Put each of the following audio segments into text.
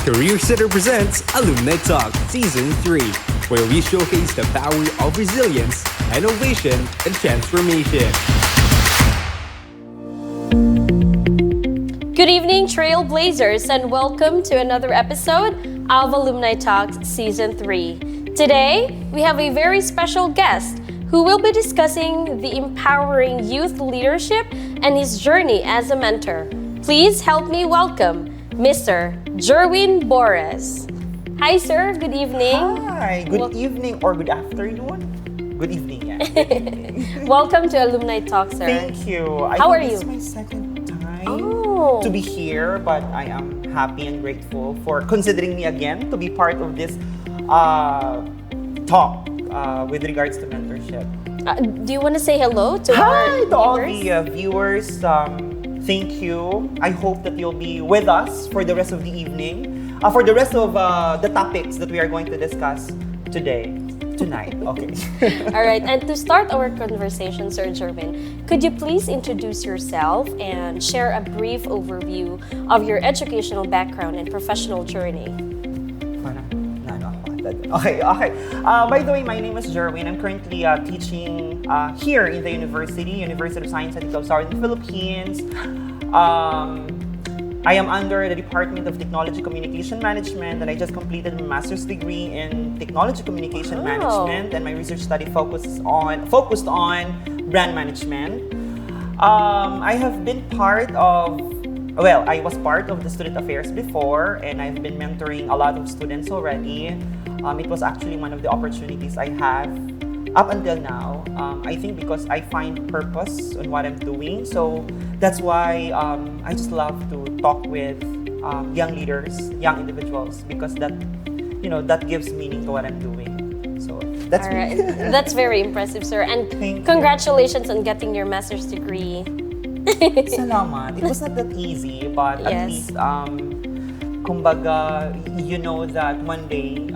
Career Center presents Alumni Talk Season 3, where we showcase the power of resilience, innovation, and transformation. Good evening, Trailblazers, and welcome to another episode of Alumni Talks Season 3. Today, we have a very special guest who will be discussing the empowering youth leadership and his journey as a mentor. Please help me welcome Mr. Jerwin Borres. Hi, sir. Good evening. Hi. Good evening or good afternoon. Good evening, yeah. Good evening. Welcome to Alumni Talk, sir. Thank you. How are you? It's my second time to be here, but I am happy and grateful for considering me again to be part of this talk with regards to mentorship. Do you want to say hello to Hi our to all viewers? the viewers. Thank you. I hope that you'll be with us for the rest of the evening, for the rest of the topics that we are going to discuss tonight. Okay. All right, and to start our conversation, Sir Jerwin, could you please introduce yourself and share a brief overview of your educational background and professional journey? Okay. By the way, my name is Jerwin. I'm currently teaching here in the University of Science and Technology in the Philippines. I am under the Department of Technology Communication Management, and I just completed my master's degree in Technology Communication Management, and my research study focused on brand management. I have been I was part of the student affairs before, and I've been mentoring a lot of students already. It was actually one of the opportunities I have up until now. I think because I find purpose in what I'm doing, so that's why I just love to talk with young leaders, young individuals, because that gives meaning to what I'm doing. So that's All right. That's very impressive, sir. And congratulations on getting your master's degree. Salamat. It was not that easy, but at least, kumbaga, you know that one day,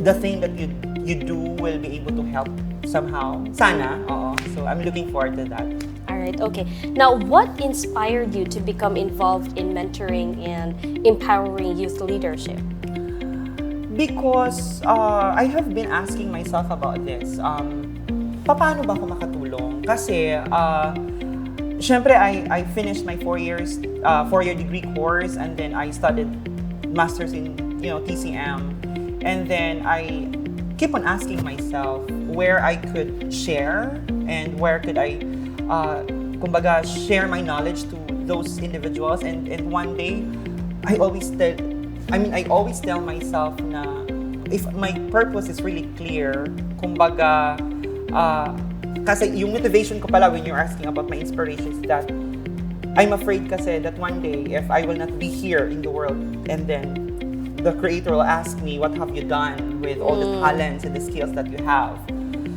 the thing that you do will be able to help somehow. Sana. So I'm looking forward to that. All right, okay. Now, what inspired you to become involved in mentoring and empowering youth leadership? Because I have been asking myself about this. Paano ba ako makatulong? Kasi, syempre, I finished my 4-year degree course, and then I studied masters in TCM, and then I keep on asking myself where I could share and where could I kumbaga share my knowledge to those individuals, and one day I always tell myself na if my purpose is really clear, kumbaga kasi yung motivation ko pala when you're asking about my inspirations, that I'm afraid kasi that one day if I will not be here in the world, and then the creator will ask me, what have you done with all the talents and the skills that you have?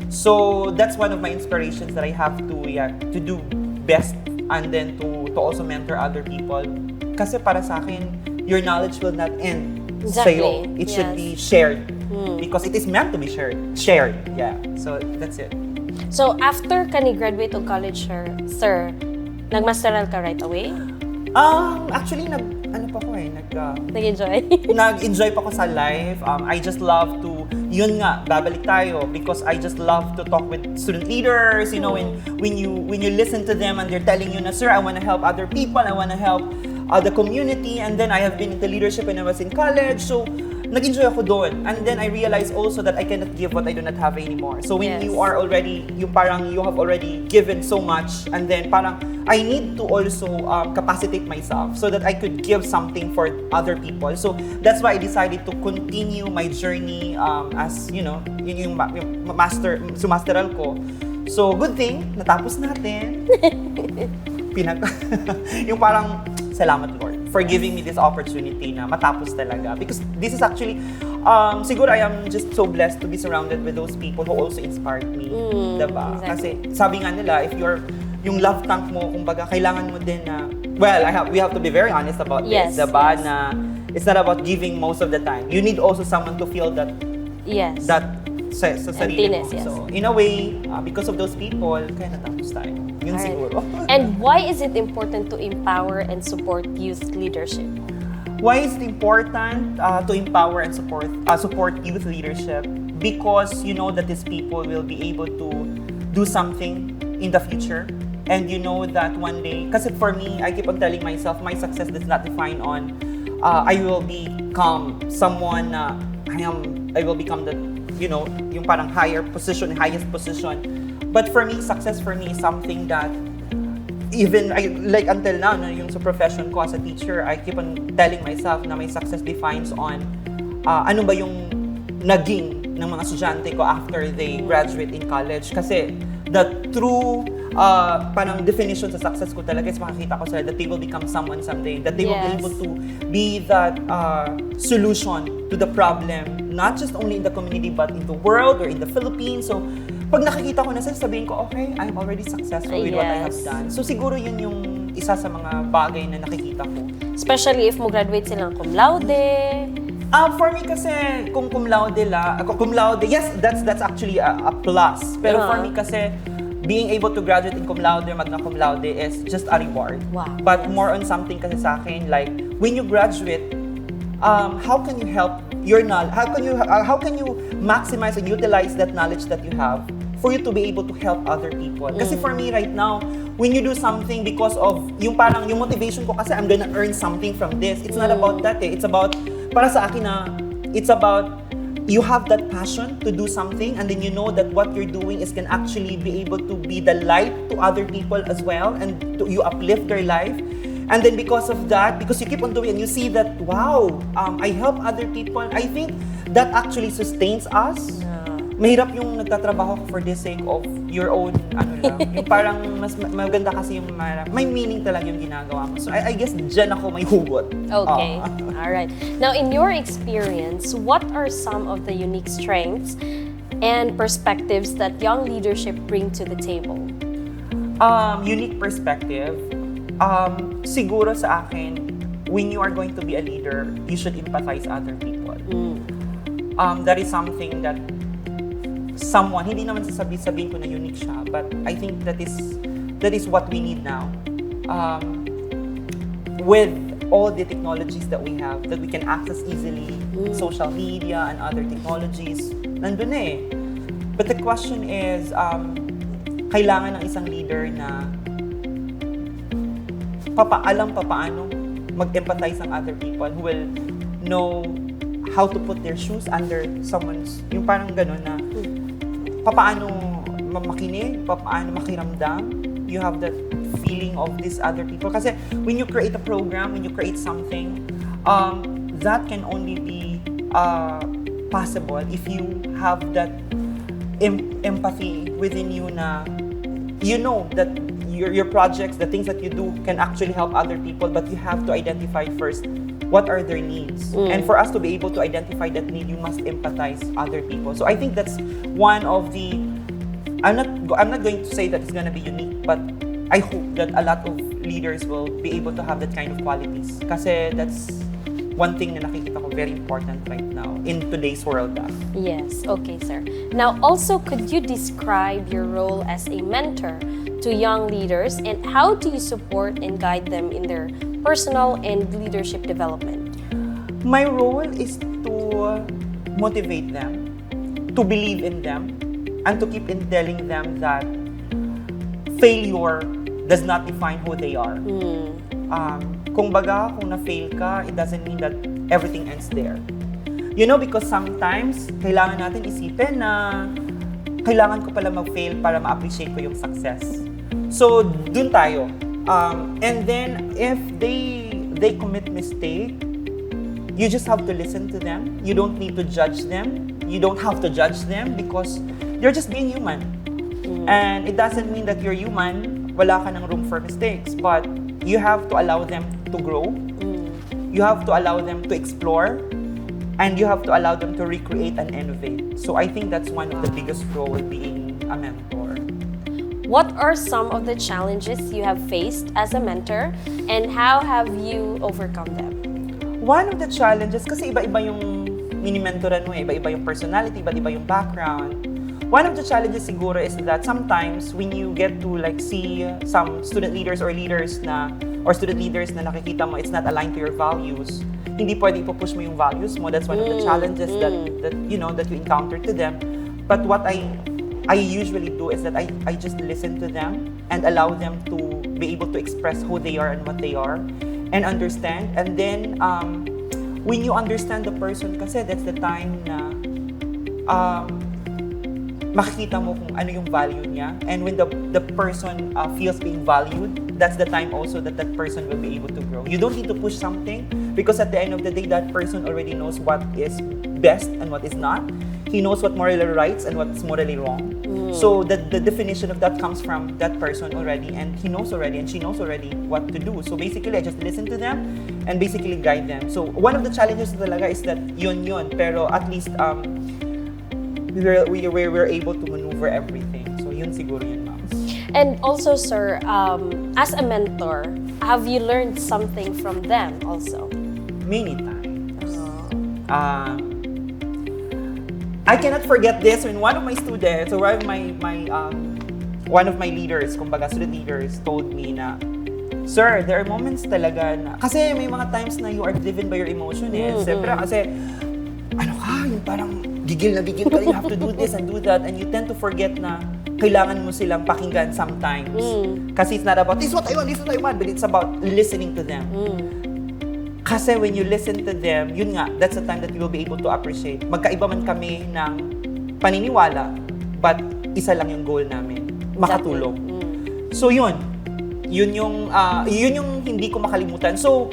So that's one of my inspirations, that I have to do best, and then to also mentor other people. Kasi para sa akin, your knowledge will not end sa'yo. It should be shared because it is meant to be shared. Yeah. So that's it. So after ka ni-graduate of college, sir, nag-masteral ka right away? Actually, Nag-enjoy? Nag-enjoy pa ko sa life. I just love to, yun nga, babalik tayo, because I just love to talk with student leaders, when you listen to them and they're telling you na, sir, I want to help other people, I want to help the community, and then I have been into leadership when I was in college, so nag-enjoy ako doon. And then I realized also that I cannot give what I do not have anymore. So when you are already, you have already given so much, and then parang I need to also capacitate myself so that I could give something for other people. So that's why I decided to continue my journey as, yung sumasteral ko. So good thing, natapos natin. Yung parang, salamat Lord for giving me this opportunity na matapos talaga. Because this is actually, siguro I am just so blessed to be surrounded with those people who also inspired me. Diba? Exactly. Kasi sabi nga nila, if yung love tank mo, kumbaga, kailangan mo din na, we have to be very honest about this, diba? Na it's not about giving most of the time. You need also someone to feel that sa sarili mo. So, in a way, because of those people, kaya natapos tayo. Yun siguro. And why is it important to empower and support youth leadership? Why is it important to empower and support youth leadership? Because you know that these people will be able to do something in the future. And you know that one day, kasi for me, I keep on telling myself, my success does not define on I will become someone na I will become the, you know, yung parang highest position. But for me, success for me is something that even like until now, no, yung sa profession ko as a teacher, I keep on telling myself na my success defines on ano ba yung naging ng mga estudyante ko after they graduate in college. Kasi the true parang definition sa success ko talaga is makakita ko sila that they will become someone someday, that they will be able to be that solution to the problem, not just only in the community but in the world or in the Philippines. So pag nakikita ko na sila, sabihin ko, okay, I'm already successful with what I have done. So siguro yun yung isa sa mga bagay na nakikita ko. Especially if mo graduate silang cum laude. For me kasi, kung cum laude, yes, that's actually a plus. Pero for me kasi, being able to graduate in cum laude, magna cum laude is just a reward. Wow. But more on something kasi sa akin, like, when you graduate, how can you help your knowledge? How can you maximize and utilize that knowledge that you have for you to be able to help other people? Kasi for me right now, when you do something because of yung parang yung motivation ko kasi I'm gonna earn something from this. It's not about that. It's about para sa akin na it's about you have that passion to do something and then you know that what you're doing is can actually be able to be the light to other people as well and you uplift their life. And then because of that, because you keep on doing and you see that, wow, I help other people, I think that actually sustains us. Mahirap yung nagtatrabaho for the sake of your own, yung parang mas maganda kasi yung may meaning talaga yung ginagawa mo. So I guess dyan ako may hugot. Okay, all right. Now, in your experience, what are some of the unique strengths and perspectives that young leadership bring to the table? Unique perspective, siguro sa akin, when you are going to be a leader, you should empathize other people. That is something that someone, hindi naman sabihin ko na unique siya, but I think that is what we need now. With all the technologies that we have, that we can access easily, social media and other technologies, nandun na eh. But the question is, kailangan ng isang leader na alam paano mag-empathize ang other people who will know how to put their shoes under someone's, yung parang gano'n na paano makinig, paano makiramdam. You have that feeling of these other people. Kasi when you create a program, when you create something, that can only be possible if you have that empathy within you na you know that your projects, the things that you do can actually help other people, but you have to identify first what are their needs. And for us to be able to identify that need, you must empathize other people. So I think that's one of the, I'm not going to say that it's going to be unique, but I hope that a lot of leaders will be able to have that kind of qualities. Kasi that's one thing na nakikita ko very important right now in today's world. Yes, okay, sir. Now, also, could you describe your role as a mentor to young leaders and how do you support and guide them in their personal and leadership development? My role is to motivate them, to believe in them, and to keep in telling them that failure does not define who they are. Kung na-fail ka, it doesn't mean that everything ends there. You know, because sometimes, kailangan natin isipin na kailangan ko pala mag-fail para ma-appreciate ko yung success. So, dun tayo. And then, if they commit mistake, you just have to listen to them. You don't need to judge them. You don't have to judge them because you're just being human. And it doesn't mean that you're human, wala ka ng room for mistakes. But you have to allow them to grow. You have to allow them to explore. And you have to allow them to recreate and innovate. So I think that's one of the biggest role being a mentor. What are some of the challenges you have faced as a mentor and how have you overcome them? One of the challenges, kasi iba-iba yung mini-mentoran mo, iba-iba yung personality, iba-iba yung background. One of the challenges siguro is that sometimes when you get to like see some student leaders or student leaders na nakikita mo it's not aligned to your values, hindi pwede ipupush mo yung values mo. That's one of the challenges that you know that you encounter to them. But what I usually do is that I just listen to them and allow them to be able to express who they are and what they are and understand. And then when you understand the person kasi, that's the time na makikita mo kung ano yung value niya. And when the person feels being valued, that's the time also that person will be able to grow. You don't need to push something because at the end of the day, that person already knows what is best and what is not. He knows what morally right and what's morally wrong. So the definition of that comes from that person already, and he knows already and she knows already what to do. So basically, I just listen to them and basically guide them. So one of the challenges talaga is that yun, pero at least we were able to maneuver everything. So yun siguro yun, ma'am. And also, sir, as a mentor, have you learned something from them also? Many times. I cannot forget this when one of my students or one of my leaders, kumbaga student leaders, told me na, sir, there are moments talaga na, kasi may mga times na you are driven by your emotion Siyempre kasi, ano ka, yung parang gigil ka, you have to do this and do that, and you tend to forget na kailangan mo silang pakinggan sometimes. Kasi it's not about, this is what I want, but it's about listening to them. Kasi when you listen to them, yun nga, that's the time that you will be able to appreciate. Magkaiba man kami ng paniniwala, but isa lang yung goal namin, makatulong. So yun yung hindi ko makalimutan. So,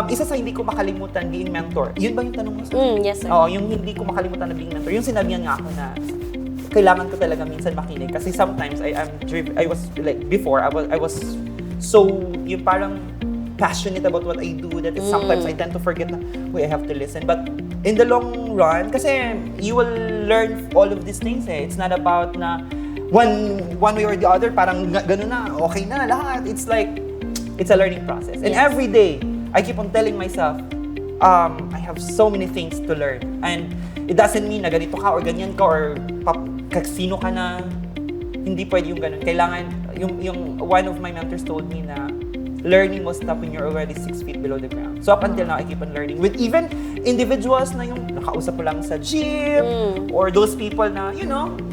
isa sa hindi ko makalimutan being mentor. Yun ba yung tanong mo? Yes, sir. Oo, yung hindi ko makalimutan na being mentor. Yung sinabihan nga ako na kailangan ko talaga minsan makinig kasi sometimes I was like before I was so yung parang passionate about what I do that sometimes I tend to forget na I have to listen. But in the long run, kasi you will learn all of these things It's not about na one way or the other, parang gano'n na, okay na lahat. It's like, it's a learning process. And every day, I keep on telling myself, I have so many things to learn. And it doesn't mean na ganito ka or ganyan ka or sino ka na, hindi pwede yung ganun. Kailangan, yung one of my mentors told me na learning will stop when you're already 6 feet below the ground. So up until now, I keep on learning. With even individuals na yung nakausap ko lang sa gym or those people na,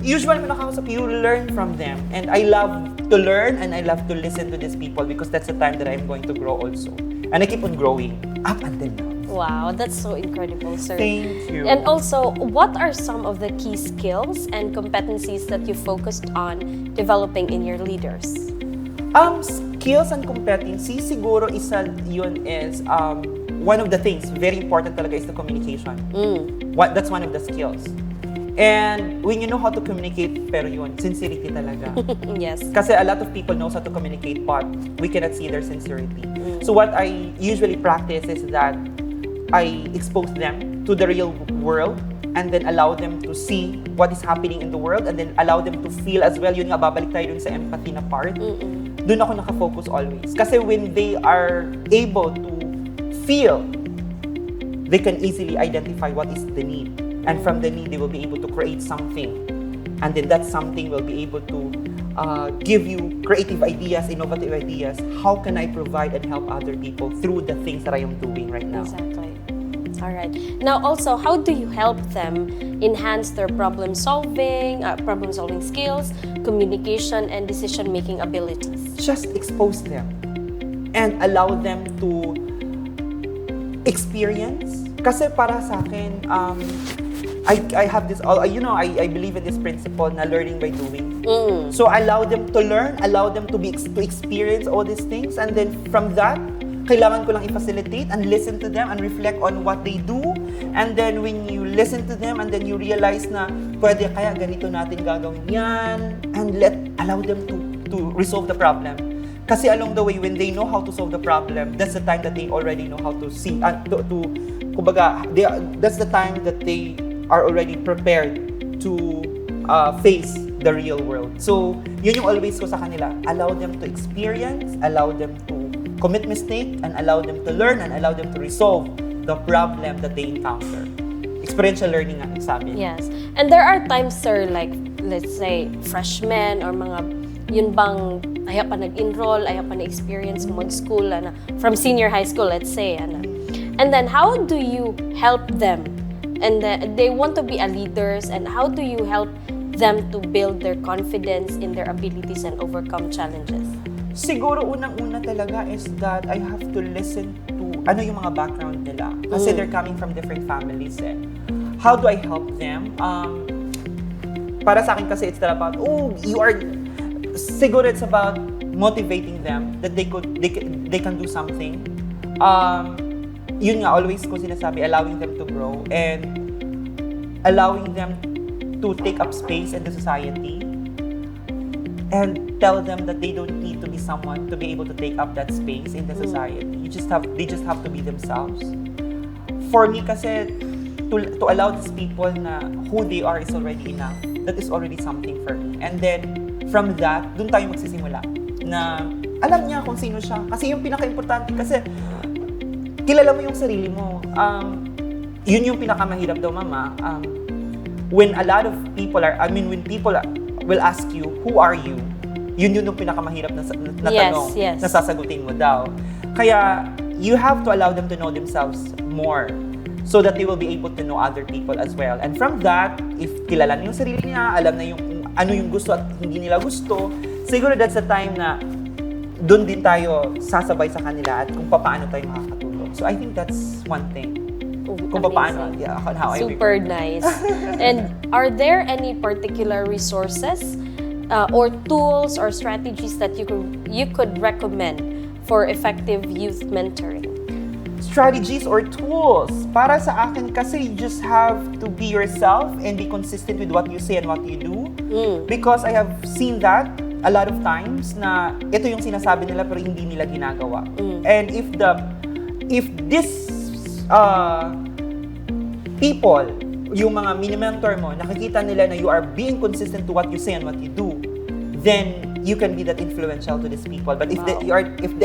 usually when nakausap, you learn from them. And I love to learn and I love to listen to these people because that's the time that I'm going to grow also. And I keep on growing up until now. Wow, that's so incredible, sir. Thank you. And also, what are some of the key skills and competencies that you focused on developing in your leaders? Skills and competency, siguro isa yun is, one of the things, very important talaga is the communication. That's one of the skills. And when you know how to communicate, pero yun, sincerity talaga. Yes. Kasi a lot of people knows how to communicate, but we cannot see their sincerity. So what I usually practice is that I expose them to the real world and then allow them to see what is happening in the world and then allow them to feel as well. Yun nga, babalik tayo dun sa empathy na part. Doon ako nakafocus always. Kasi when they are able to feel, they can easily identify what is the need. And from the need, they will be able to create something. And then that something will be able to give you creative ideas, innovative ideas. How can I provide and help other people through the things that I am doing right now? Exactly. All right. Now, also, how do you help them enhance their problem-solving skills, communication, and decision-making abilities? Just expose them and allow them to experience. Kasi para sa akin, I have this, I believe in this principle na learning by doing. So allow them to learn, allow them to experience all these things, and then from that, kailangan ko lang i-facilitate and listen to them and reflect on what they do. And then when you listen to them and then you realize na pwede kaya ganito natin gagawin yan, and allow them to resolve the problem. Kasi along the way, when they know how to solve the problem, that's the time that they already know how to see, that's the time that they are already prepared to face the real world. So, yun yung always ko sa kanila. Allow them to experience, allow them to commit mistake, and allow them to learn, and allow them to resolve the problem that they encounter. Experiential learning nga sabi. Yes. And there are times, sir, like, let's say, freshmen or mga, yun bang, ayaw pa nag-enroll, ayaw pa na-experience mag-school, from senior high school, let's say, And then how do you help them? And they want to be a leaders, and how do you help them to build their confidence in their abilities and overcome challenges? Siguro unang-una talaga is that I have to listen to ano yung mga background nila. Kasi they're coming from different families eh. How do I help them? Para sa akin kasi it's not about, siguro it's about motivating them that they can do something. Yun nga, always ko sinasabi, allowing them to grow and allowing them to take up space in the society and tell them that they don't need to be someone to be able to take up that space in the society. They just have to be themselves. For me kasi, to allow these people na who they are is already enough. That is already something for me. And then, from that, dun tayo magsisimula. Na alam niya kung sino siya. Kasi yung pinaka-importante, kasi kilala mo yung sarili mo. Yun yung pinakamahirap daw, mama. When a lot of people when people will ask you, who are you? Yun yung pinakamahirap na tanong na sasagutin mo daw. Kaya, you have to allow them to know themselves more so that they will be able to know other people as well. And from that, if kilala niyo yung sarili niya, alam na yung ano yung gusto at hindi nila gusto, siguro that's the time na doon din tayo sasabay sa kanila at kung paano tayo makakatulong. So I think that's one thing. Kung paano, how Super nice. And are there any particular resources or tools or strategies that you could recommend for effective youth mentoring? Strategies or tools? Para sa akin kasi, you just have to be yourself and be consistent with what you say and what you do. Because I have seen that a lot of times na ito yung sinasabi nila pero hindi nila ginagawa. And if this people, yung mga mini-mentor mo, nakikita nila na you are being consistent to what you say and what you do, then you can be that influential to these people. But if they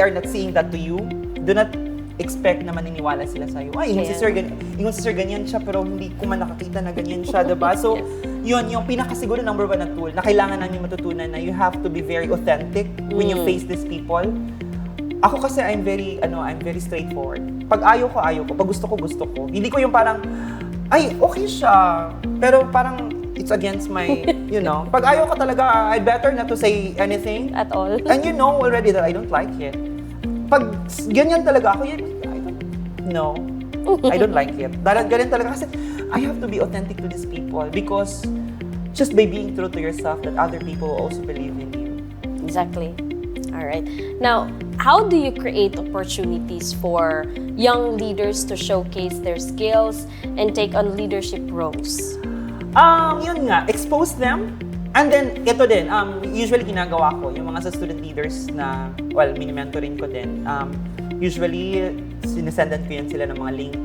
are not seeing that to you, do not expect na maniniwala sila sa'yo. Ay, yung si Sir ganyan siya, pero hindi ko man nakakita na ganyan siya, diba? So, yun, yung pinakasiguro number one na tool na kailangan namin matutunan na you have to be very authentic when you face these people. Ako kasi, I'm very straightforward. Pag ayaw ko. Pag gusto ko. Hindi ko yung parang, ay, okay siya. Pero parang, it's against my, pag ayaw ko talaga, I better not to say anything. At all. And you know already that I don't like it. Pag ganyan talaga ako, I don't like it. Ganyan talaga kasi I have to be authentic to these people because just by being true to yourself that other people will also believe in you. Exactly. All right. Now, how do you create opportunities for young leaders to showcase their skills and take on leadership roles? Yun nga, expose them. And then, ito din, usually ginagawa ko, yung mga sa student leaders na, mini-mentoring ko din, usually, sinisendan ko yan sila ng mga link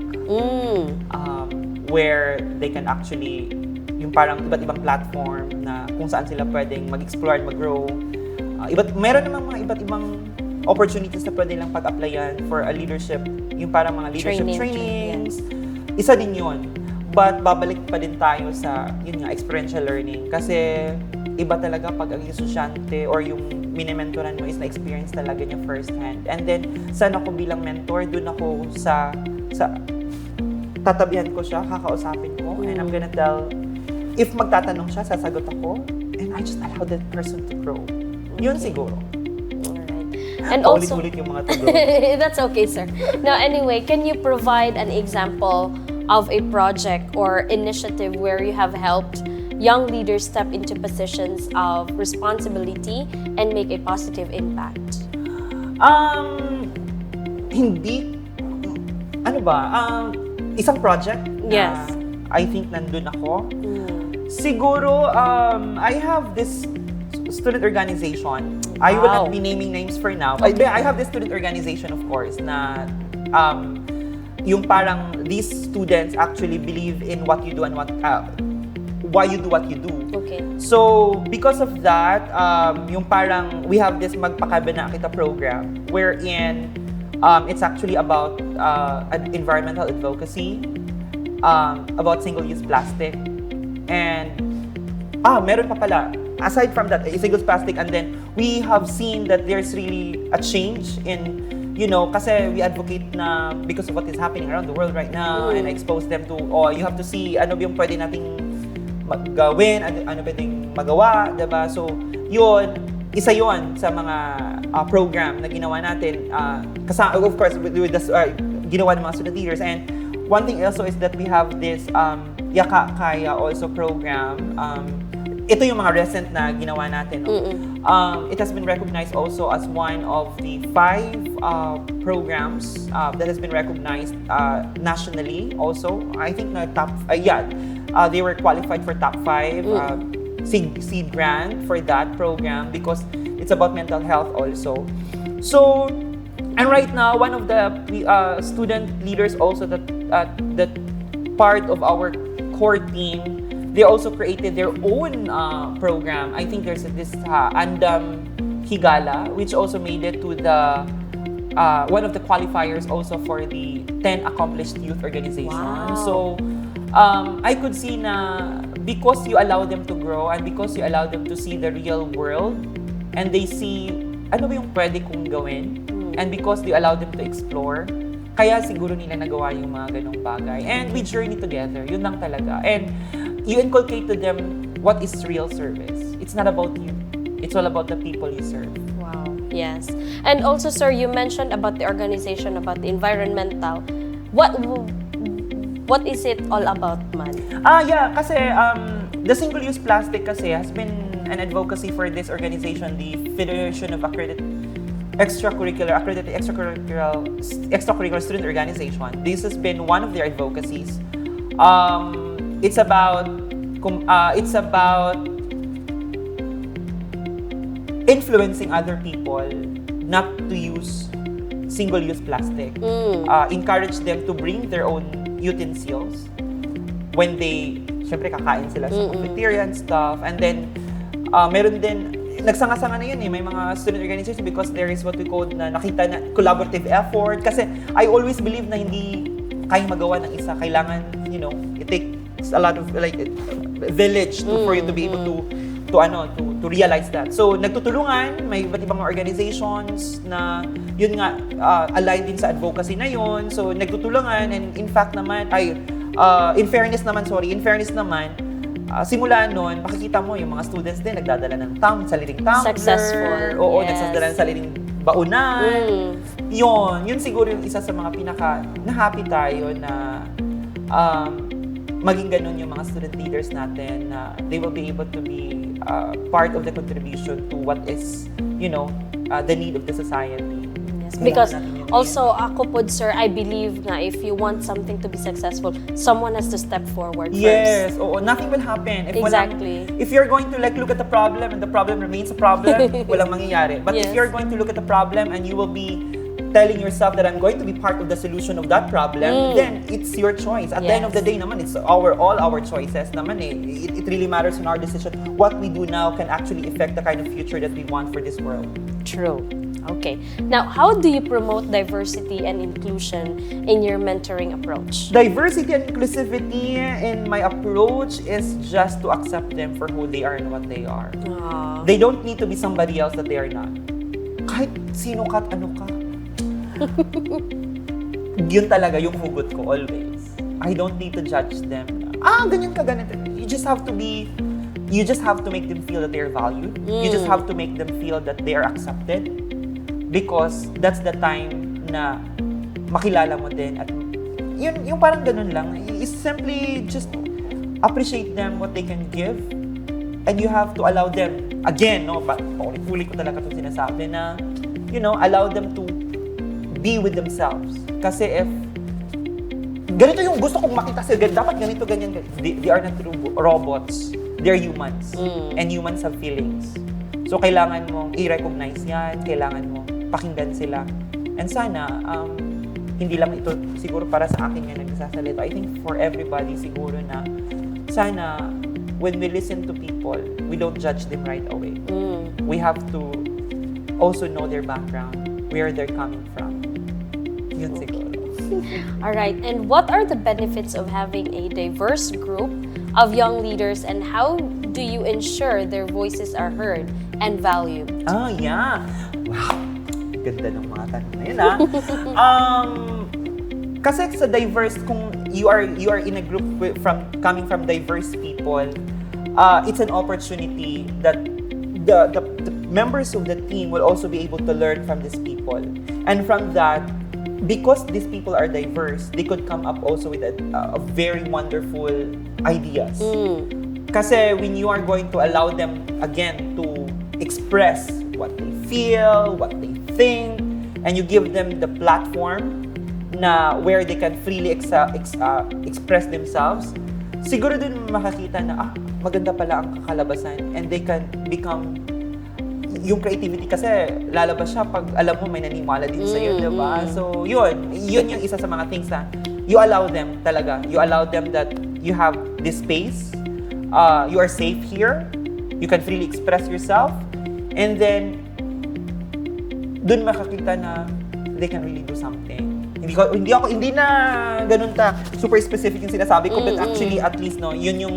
where they can actually, yung parang iba't ibang platform na kung saan sila pwedeng mag-explore, mag-grow. Meron namang mga iba't ibang opportunities na pwede lang pag-applyan for a leadership, yung parang mga leadership trainings. Isa din yun. But babalik pa din tayo sa, experiential learning. Kasi iba talaga pag ang estudyante or yung mini-mentoran mo is na-experience talaga niya first hand. And then, saan ako bilang mentor, dun ako sa tatabihan ko siya, kakausapin ko, and I'm gonna tell, if magtatanong siya, sasagot ako, and I just allow that person to grow. Yun siguro. And also, ulit yung mga tugon. That's okay, sir. Now, anyway, can you provide an example of a project or initiative where you have helped young leaders step into positions of responsibility and make a positive impact? Isang project Yes. I think nandun ako. Siguro, I have this student organization. I will not be naming names for now. Okay. I have this student organization, of course, na yung parang these students actually believe in what you do and why you do what you do. Okay. So, because of that, yung parang we have this Magpakabana Kita program wherein it's actually about environmental advocacy, about single-use plastic, and meron pa pala. Aside from that, single-use plastic, and then we have seen that there's really a change in kasi we advocate na because of what is happening around the world right now and expose them to, you have to see ano yung pwede nating gawin, ano pwedeng magawa, diba? So, isa yun sa mga program na ginawa natin, of course, with the ginawa ng mga student leaders. And one thing also is that we have this Yaka Kaya also program. Ito yung mga recent na ginawa natin. No? It has been recognized also as one of the 5 programs that has been recognized nationally also. I think na top, they were qualified for top 5 seed grant for that program because it's about mental health also. So, and right now, one of the student leaders also that part of our core team, they also created their own program. I think there's this Andam Higala, which also made it to the one of the qualifiers also for the 10 accomplished youth organization. Wow. So I could see na because you allow them to grow and because you allow them to see the real world and they see ano ba yung pwede kong gawin and because you allow them to explore, kaya siguro nila nagawa yung mga ganong bagay. And we journey together, yun lang talaga. And you inculcate to them what is real service. It's not about you. It's all about the people you serve. Wow. Yes. And also, sir, you mentioned about the organization, about the environmental. What is it all about, man? Kasi the single-use plastic kasi has been an advocacy for this organization, the Federation of Accredited Extracurricular Student Organization. This has been one of their advocacies. It's about influencing other people not to use single-use plastic. Encourage them to bring their own utensils when they, syempre kakain sila sa cafeteria and stuff. And then, meron din, nagsanga-sanga na yun may mga student organizations because there is what we call na nakita na collaborative effort. Kasi I always believe na hindi kayang magawa ng isa. Kailangan, it takes a lot of like village for you to be able to realize that. So nagtutulungan, may iba't ibang organizations na yun nga aligned din sa advocacy na yun. So nagtutulungan and in fact naman in fairness naman, simula noon, makikita mo yung mga students din nagdadala ng sariling tumbler. Successful. Oo, yes. nagdadala ng sariling baunan. Yun siguro yung isa sa mga na-happy tayo na maging ganun yung mga student leaders natin na they will be able to be part of the contribution to what is, the need of the society. Yes, because also ako po, sir, I believe na if you want something to be successful, someone has to step forward first. Yes, nothing will happen. If you're going to look at the problem and the problem remains a problem, walang mangyayari. But yes. if you're going to look at the problem and you will be telling yourself that I'm going to be part of the solution of that problem, then it's your choice. At the end of the day naman, it's all our choices naman eh. It really matters in our decision. What we do now can actually affect the kind of future that we want for this world. True. Okay. Now, how do you promote diversity and inclusion in your mentoring approach? Diversity and inclusivity in my approach is just to accept them for who they are and what they are. They don't need to be somebody else that they are not. Kahit sino ka at ano ka. Yun talaga yung hugot ko always. I don't need to judge them. Ganyan ka, ganito. You just have to make them feel that they're valued. You just have to make them feel that they are accepted. Because that's the time na makilala mo din. At yun, yung parang ganun lang. Is simply just appreciate them, what they can give. And you have to allow them, again, paulit-ulit ko talaga itong sinasabi na, allow them to be with themselves. Kasi if ganito yung gusto kong makita sila, dapat ganito, ganyan. They are not robots. They're humans. And humans have feelings. So, kailangan mong i-recognize yan. Kailangan mong pakinggan sila. And sana, hindi lang ito siguro para sa akin yan nagsasalita. I think for everybody siguro na sana, when we listen to people, we don't judge them right away. We have to also know their background, where they're coming from. Yun siguro. All right. And what are the benefits of having a diverse group of young leaders and how do you ensure their voices are heard and valued? Yeah. Wow. Ganda ng mga tanong na yun, Kasi sa diverse, kung you are in a group coming from diverse people, it's an opportunity that the members of the team will also be able to learn from these people. And from that, because these people are diverse, they could come up also with a very wonderful ideas. Kasi when you are going to allow them, again, to express what they feel, what they think, and you give them the platform na where they can freely express themselves, siguro din makakita na, maganda pala ang kakalabasan, and they can become yung creativity kasi lalabas siya pag alam mo may nanimala din sa'yo, diba? So, yun yung isa sa mga things na you allow them talaga. You allow them that you have this space, you are safe here, you can freely express yourself, and then, dun makakita na they can really do something. Hindi na ganun super specific yung sinasabi ko, but actually, at least, no, yun yung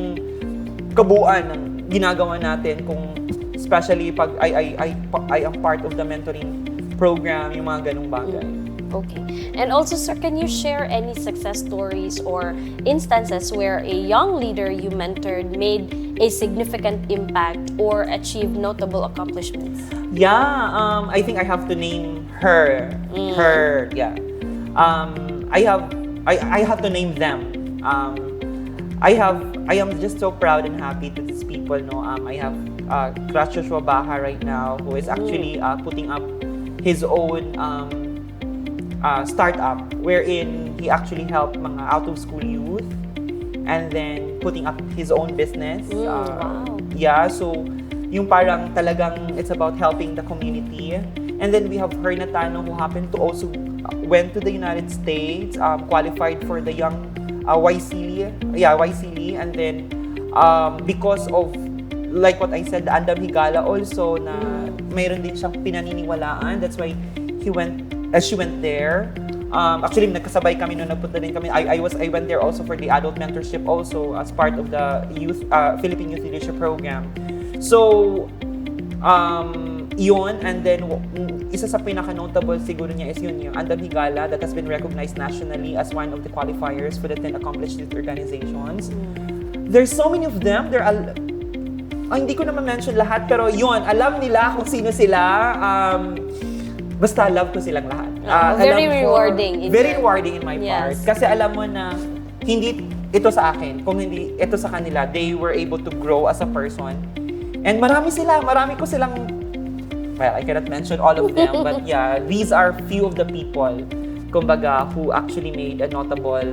kabuuan ng ginagawa natin kung especially pag I am part of the mentoring program, yung mga ganung bagay. Okay. And also, sir, can you share any success stories or instances where a young leader you mentored made a significant impact or achieved notable accomplishments? Yeah, I think I have to name her. Her, yeah. I have to name them. I am just so proud and happy to these people. No, I have Crush Joshua Baha right now, who is actually putting up his own startup, wherein he actually helped mga out-of-school youth, and then putting up his own business. Wow. Yeah, so yung parang talagang it's about helping the community. And then we have her Natano, who happened to also went to the United States, qualified for the young YCLI, and then because of like what I said, the Andam Higala also na mayroon din siyang pinaniniwalaan. That's why she went there. Actually, nagkasabay kami nung nagpunta din kami. I went there also for the adult mentorship also as part of the Philippine Youth Leadership Program. So, yun, and then isa sa pinaka-notable siguro niya is yun yung Andam Higala that has been recognized nationally as one of the qualifiers for the 10 accomplished youth organizations. There's so many of them. Hindi ko naman mention lahat, pero yun, alam nila kung sino sila. Basta love ko silang lahat. Very rewarding. Very rewarding in my part. Kasi alam mo na hindi ito sa akin, kung hindi ito sa kanila, they were able to grow as a person. And marami ko silang, well, I cannot mention all of them, but yeah, these are few of the people, kumbaga, who actually made a notable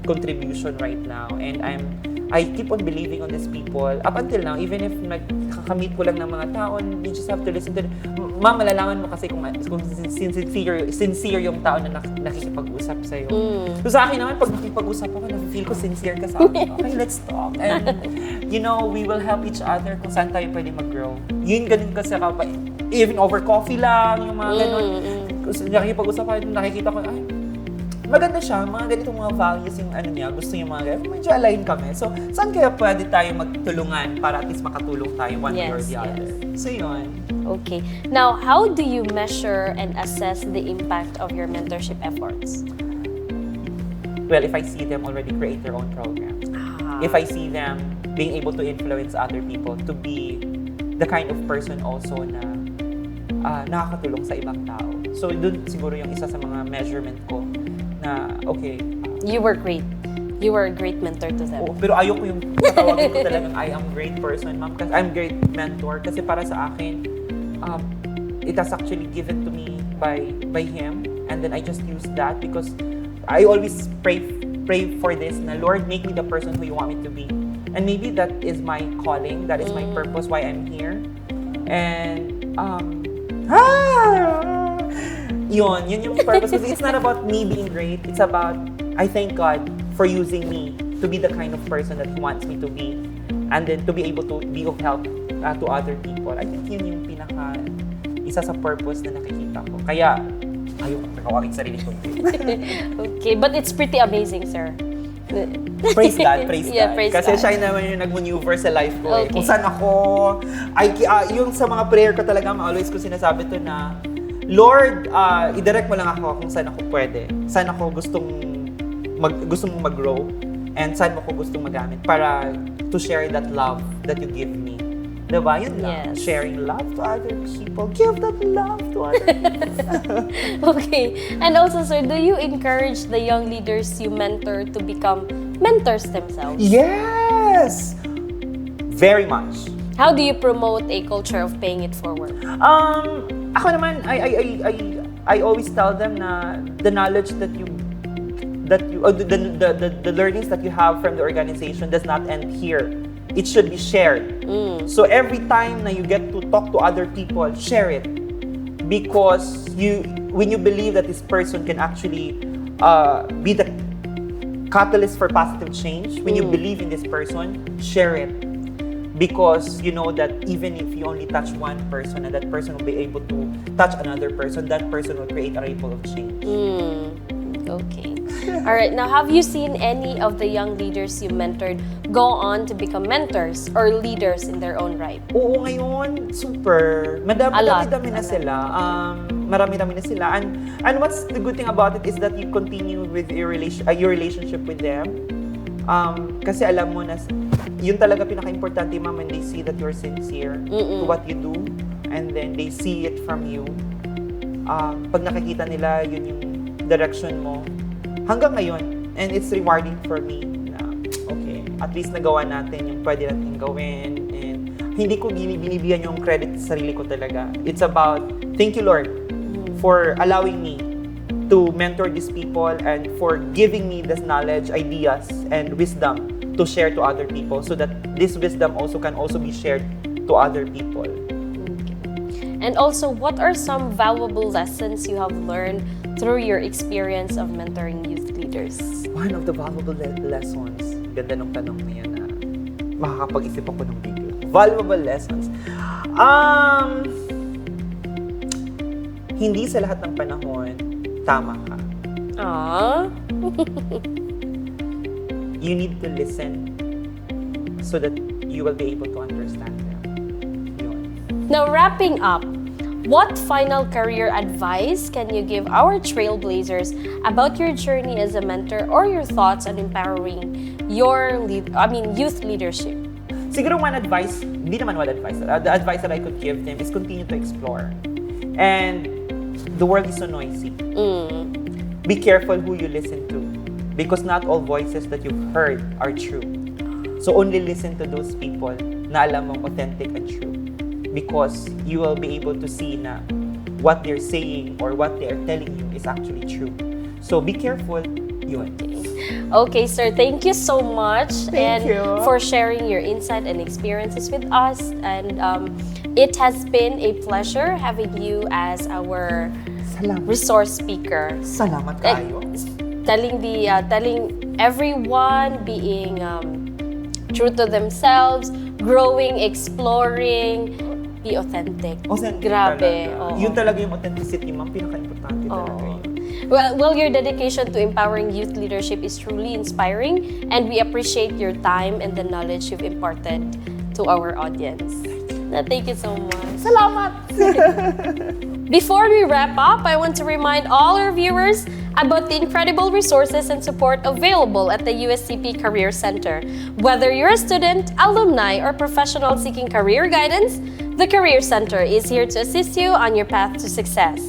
contribution right now. And I keep on believing on these people up until now, even if nagkakamit ko lang ng mga tao, you just have to listen to them. Malalaman mo kasi kung sincere yung tao na nakikipag-usap sa'yo. So sa akin naman, pag nakikipag-usap ako, na-feel ko sincere ka sa akin. Okay, let's talk. And, we will help each other kung saan tayo pwede mag-grow. Yun, ganun kasi ako, even over coffee lang, yung mga ganun. Nakikipag-usap ako, nakikita ko, ay, maganda siya, mga ganitong mga values yung niya, gusto yung mga ganito, medyo align kami. So, saan kaya pwede tayo magtulungan para at least makatulong tayo one way or the other? So, yun. Okay. Now, how do you measure and assess the impact of your mentorship efforts? Well, if I see them already create their own programs. If I see them being able to influence other people to be the kind of person also na nakakatulong sa ibang tao. So, dun siguro yung isa sa mga measurement ko na, okay. You were great. You were a great mentor to them. Pero ayoko yung tatawagin ko talagang I am great person, ma'am. Kasi I'm great mentor. Kasi para sa akin, it has actually given to me by him. And then I just use that because I always pray for this na, Lord, make me the person who you want me to be. And maybe that is my calling. That is my purpose, why I'm here. And, yun yung purpose. It's not about me being great. It's about, I thank God for using me to be the kind of person that He wants me to be. And then to be able to be of help to other people. I think yun yung isa sa purpose na nakikita ko. Kaya, ayoko nakawagin sarili ko. Okay, but it's pretty amazing, sir. Praise God, praise Yeah, God. praise Kasi God. siya naman yung nag-maneuver sa life ko. Okay. Kung saan ako, yung sa mga prayer ko talaga, always ko sinasabi to na, Lord, i-direct mo lang ako kung saan ako pwede. Saan ako gustong mong mag-grow. And saan mo ko gustong magamit para to share that love that you give me. Diba? Yun lang. Yes. Sharing love to other people. Give that love to other people. Okay. And also, sir, do you encourage the young leaders you mentor to become mentors themselves? Yes! Very much. How do you promote a culture of paying it forward? Ako naman, I always tell them na the knowledge that you the learnings that you have from the organization does not end here. It should be shared. So every time na you get to talk to other people, share it. Because when you believe that this person can actually be the catalyst for positive change, when you believe in this person, share it. Because you know that even if you only touch one person and that person will be able to touch another person, that person will create a ripple of change. Okay. All right. Now, have you seen any of the young leaders you mentored go on to become mentors or leaders in their own right? Oo, ngayon, super. Marami na sila. Marami-dami na sila. And what's the good thing about it is that you continue with your relationship with them. Kasi alam mo na, yun talaga pinaka-importante, ma'am, when they see that you're sincere to what you do, and then they see it from you. Pag nakikita nila, yun yung direction mo. Hanggang ngayon, and it's rewarding for me na, okay, at least nagawa natin yung pwede natin gawin, and hindi ko binibigyan yung credit sa sarili ko talaga. It's about, thank you, Lord, for allowing me to mentor these people and for giving me this knowledge, ideas, and wisdom to share to other people so that this wisdom can also be shared to other people. And also, what are some valuable lessons you have learned through your experience of mentoring youth leaders? One of the valuable lessons, ganda ng tanong na yan na makakapag-isip ako ng video. Valuable lessons. Hindi sa lahat ng panahon, tama ka. You need to listen so that you will be able to understand them. Now, wrapping up, what final career advice can you give our Trailblazers about your journey as a mentor or your thoughts on empowering your youth leadership? Siguro one advice, hindi naman one advice, the advice that I could give them is continue to explore. And the world is so noisy. Be careful who you listen to because not all voices that you've heard are true. So only listen to those people na alam mong authentic and true. Because you will be able to see na what they're saying or what they are telling you is actually true. So be careful, yun. Okay, sir, thank you so much Thank you. for sharing your insight and experiences with us. And it has been a pleasure having you as our resource speaker. Salamat kayo. Telling everyone being true to themselves, growing, exploring, be authentic. Grabe. Yun talaga yung authenticity, ma'am. Pinaka-importante talaga yun. Well, your dedication to empowering youth leadership is truly inspiring, and we appreciate your time and the knowledge you've imparted to our audience. Thank you so much. Salamat! Before we wrap up, I want to remind all our viewers about the incredible resources and support available at the USCP Career Center. Whether you're a student, alumni, or professional seeking career guidance, the Career Center is here to assist you on your path to success.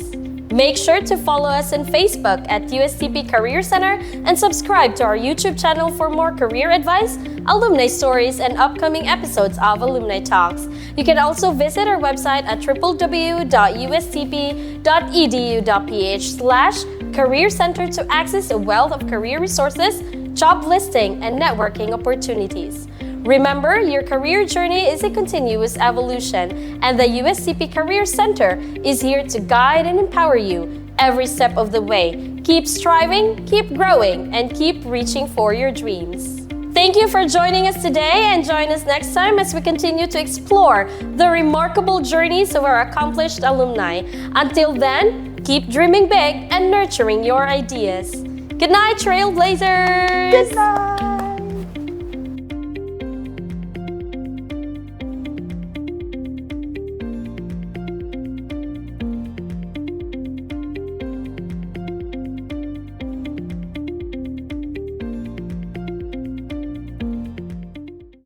Make sure to follow us on Facebook at USCP Career Center and subscribe to our YouTube channel for more career advice, alumni stories, and upcoming episodes of Alumni Talks. You can also visit our website at www.uscp.edu.ph/Career Center to access a wealth of career resources, job listing, and networking opportunities. Remember, your career journey is a continuous evolution, and the USCP Career Center is here to guide and empower you every step of the way. Keep striving, keep growing, and keep reaching for your dreams. Thank you for joining us today, and join us next time as we continue to explore the remarkable journeys of our accomplished alumni. Until then, keep dreaming big and nurturing your ideas. Good night, Trailblazers! Good night!